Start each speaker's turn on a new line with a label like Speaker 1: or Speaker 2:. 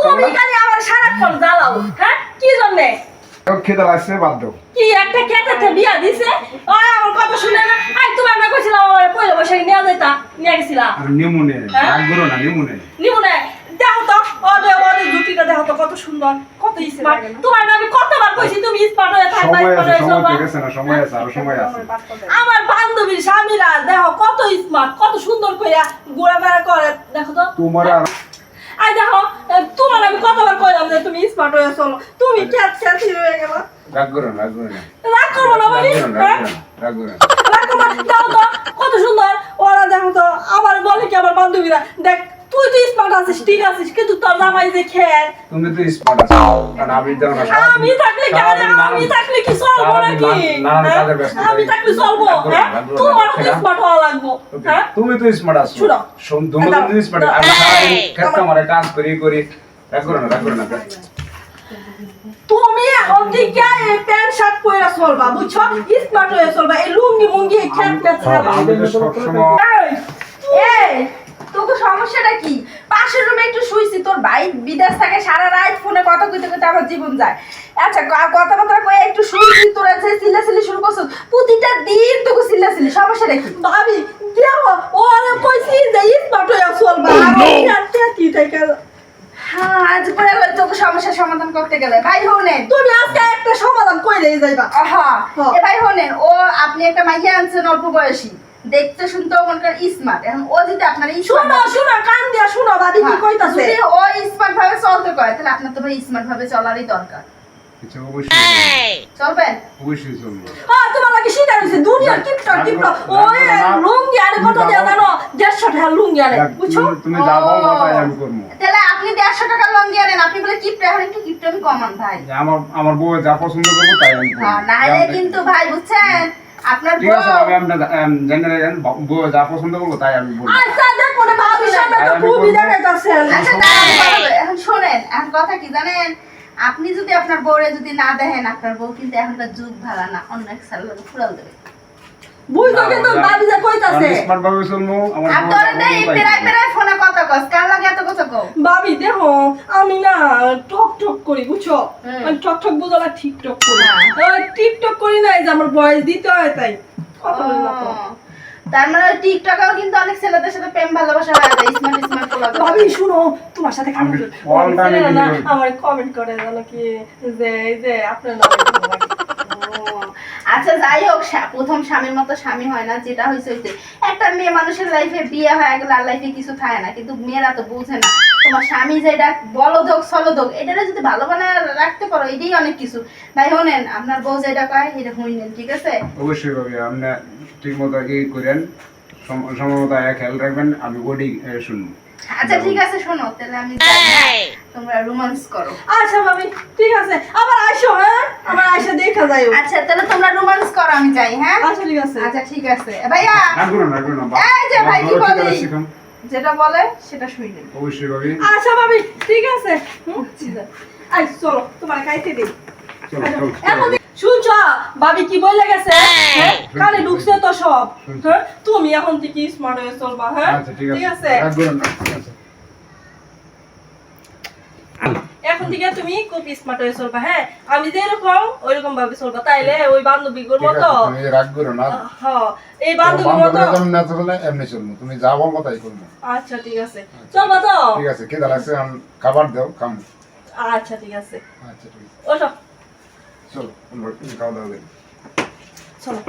Speaker 1: তুমি খালি আমার সারাক্ষণ জ্বালাও, হ্যাঁ? কি জন্যে?
Speaker 2: খেতে লাগছে বাদ দাও।
Speaker 1: কি একটা খেতে বিয়া দিছে, আমার কথা শুনে না। আই তোমার না কইছিলাম আমার পয়লা বৈশাখে নিয়ে যাইতা, নিয়ে গেছিলা।
Speaker 2: আর নিমুনে রাগ করো না, নিমুনে
Speaker 1: দেখো তো ওদের জুটিটা দেখো তো কত সুন্দর, কত স্মার্ট। তোমার না আমি কতবার কইছি তুমি স্মার্ট হয়ে থাকবা, স্মার্ট হয়ে চলবা।
Speaker 2: ঠিক আছে না, সময় আছে, আর সময় আছে।
Speaker 1: আমার বান্ধবীর স্বামীরা দেখো কত স্মার্ট, কত সুন্দর কইরা ঘোরাফেরা করে, দেখো তো।
Speaker 2: তোমার আর
Speaker 1: আই দেখো তোমার আমি কতবার কইলাম যে তুমি স্মার্ট হয়ে চলো, তুমি ক্যাট হয়ে গেলা।
Speaker 2: রাগ করো না, রাগ করো না,
Speaker 1: রাগ করবো না বলি,
Speaker 2: রাগ করো না।
Speaker 1: দেখো তো কত সুন্দর ওরা, দেখো তো আমার বলে কি আমার বান্ধবীরা, দেখ তুই তো স্মার্ট আছিস, ঠিক আছিস, কিন্তু তোর জামাই যে খের।
Speaker 2: তুমি তো স্মার্ট আছো, কারণ আমি জানো না।
Speaker 1: আমি থাকলে কি আমি থাকলে কি চলবো নাকি? আমি থাকলে চলবো, হ্যাঁ? তোমার তো স্মার্ট হওয়া লাগবো, হ্যাঁ?
Speaker 2: তুমি তো স্মার্ট আছো,
Speaker 1: শুনো
Speaker 2: তুমি তো স্মার্ট। আমি খেতে আমারে কাজ করি রাগ করো না, রাগ করো না।
Speaker 1: তুমি এখন থেকে এই প্যান্ট শার্ট পরে চলবা, বুঝছো? স্মার্ট হয়ে চলবা, এই লুঙ্গি মুঙ্গি খেত ছাড়বা।
Speaker 2: আমি তো সবসময়
Speaker 3: এই তোকে সমস্যাটা কি? পাশের রুমে একটু শুইছি, তোর ভাই বিদেশ থাকে, সারা রাত ফোনে কথা কইতে কইতে আমার জীবন যায়। আচ্ছা কথাবার্তা কয়ে একটু শুইছি, তোরা যে চিল্লাচিল্লি শুরু করছ, প্রতিটা দিন তোকে চিল্লাচিল্লি, সমস্যাটা কি?
Speaker 1: ভাবি দেখো ওরে কইছি যে স্মার্ট হয়ে চলবা, আমার কি থাকে।
Speaker 3: হ্যাঁ, আজ করে তোকে সমস্যার সমাধান করতে গেলে ভাই হোনেন,
Speaker 1: তুমি আজকে একটা সমাধান কইলেই যাইবা।
Speaker 3: হ্যাঁ এ ভাই হোনেন, ও আপনি একটা মাইয়া আনছেন অল্প বয়সী, দেখতে শুনতেও মনে করেন স্মার্ট। এখন ও যদি আপনার
Speaker 1: শুনো কান দিয়া শুনো ভাবি কি কইতাছে।
Speaker 3: যদি ও স্মার্ট ভাবে চলতে কয়, তাহলে আপনার তো ভাই স্মার্ট ভাবে চলারই দরকার।
Speaker 2: আচ্ছা, অবশ্যই
Speaker 3: চলবেন?
Speaker 2: অবশ্যই চলবো।
Speaker 1: হ্যাঁ, তোমার লাগে শিকার হইছে দুনিয়ার কিপটা ওই লুঙ্গি আরে কত দেয়া জানো? 150 টাকা লুঙ্গি আরে, বুঝছো?
Speaker 2: তুমি যা বলবা তাই আমি করব।
Speaker 3: তাহলে আপনি 150 টাকা লঙ্গি আনেন, আপনি বলে কিপটা, এখন একটু কিপটা আমি কমান ভাই।
Speaker 2: আমার বউ যা পছন্দ করবে তাই আমি করব।
Speaker 3: হ্যাঁ, নাইলে কিন্তু ভাই বুঝছেন, আপনার
Speaker 2: ঠিক আছে, আমি জেনারেল বউ যা পছন্দ করবে তাই আমি বলবো।
Speaker 1: আচ্ছা দেখো রে ভাবি সামনে তো খুবই দেখাইতাছে।
Speaker 3: আচ্ছা এখন শুনেন, এখন কথা কি জানেন, আপনি যদি আপনার বউরে যদি না দেখেন, আপনার বউ কিন্তু এখনকার যুগ ভালো না, অন্য এক সালের ফুরাল দেবে।
Speaker 1: বুঝছো কিন্তু ভাবি যে কইতাছে।
Speaker 2: স্মার্ট ভাবে চলমু, আমার
Speaker 3: আর তোরে দেই পেরাই ফোনে কথা কস, কার লাগে এত কথা কও?
Speaker 1: ভাবি দেখো আমি না টক করি, বুঝছো? আমি টক বুঝো না, টিকটক করি। ওই টিকটক করি না, এই যে আমার বয়স দিতে হয় তাই কথা বলি না তো।
Speaker 3: তার মানে টিকটকেও কিন্তু অনেক ছেলেদের সাথে প্রেম ভালোবাসা হয়, স্মার্ট পোলা।
Speaker 1: ভাবি শুনো, তোমার সাথে আমার কমেন্ট করে জানো কি যে এই যে আপনার নাম।
Speaker 3: আচ্ছা যাই হোক, প্রথম স্বামীর মতো স্বামী হয় না, যেটা হয়েছে হইতে। একটা মেয়ে মানুষের লাইফে বিয়ে হয়ে গেলে আর লাইফে কিছু থাকে না, কিন্তু মেয়েরা তো বুঝে না। তোমার স্বামী যেটা বলদোক সলদোক, এটা যদি ভালো বানায় রাখতে পারো, এটাই অনেক কিছু। ভাই শোনেন, আপনার বউ যেটা কয় এটা হইনেন, ঠিক আছে?
Speaker 2: অবশ্যই ভাবে আপনি ঠিক মতো কি করেন, সময় মতো খেয়াল রাখবেন, আমি বডি শুনবো।
Speaker 3: আচ্ছা ঠিক আছে, শোনো তাহলে আমি যাই, তোমরা রোমান্স করো।
Speaker 1: আচ্ছা ভাবি ঠিক আছে, আবার আসো, হ্যাঁ আমার আয়সা দেখা যায়।
Speaker 3: আচ্ছা তাহলে তোমরা রোমান্স করো, আমি যাই। হ্যাঁ
Speaker 1: আচ্ছা ঠিক আছে।
Speaker 3: আচ্ছা ঠিক আছে ভাইয়া।
Speaker 2: না করুন না,
Speaker 3: এই যে ভাই কি বলি, যেটা বলে সেটা শুইলেন।
Speaker 2: অবশ্যই ভাবি।
Speaker 1: আচ্ছা ভাবি ঠিক আছে। আই চলো তোমার খাইতে দেই। শুনছ ভাবি কি বলে গেছে? কানে ঢুকছে তো সব। হ্যাঁ তুমি এখন থেকে স্মার্ট হয়ে চলবা। হ্যাঁ ঠিক আছে, এখন থেকে তুমি খুব স্মার্ট হয়ে চলবা। হ্যাঁ আমি যেরকম ওইরকম ভাবে চলবা, তাইলে ওই বান্ধবীগুলোর মতো।
Speaker 2: তুমি রাগ করো না।
Speaker 1: হ্যাঁ এই বান্ধবীর মতো
Speaker 2: না চললে এমনি চলবো, তুমি যা বলবো তাই করবো।
Speaker 1: আচ্ছা ঠিক আছে, চলবা তো?
Speaker 2: ঠিক আছে, কে দাঁড়াচ্ছে, খাবার দাও, খাম।
Speaker 1: আচ্ছা ঠিক আছে।
Speaker 2: আচ্ছা ঠিক আছে,
Speaker 1: ওসব
Speaker 2: চলো খাওয়া দাওয়া করি।
Speaker 1: চলো।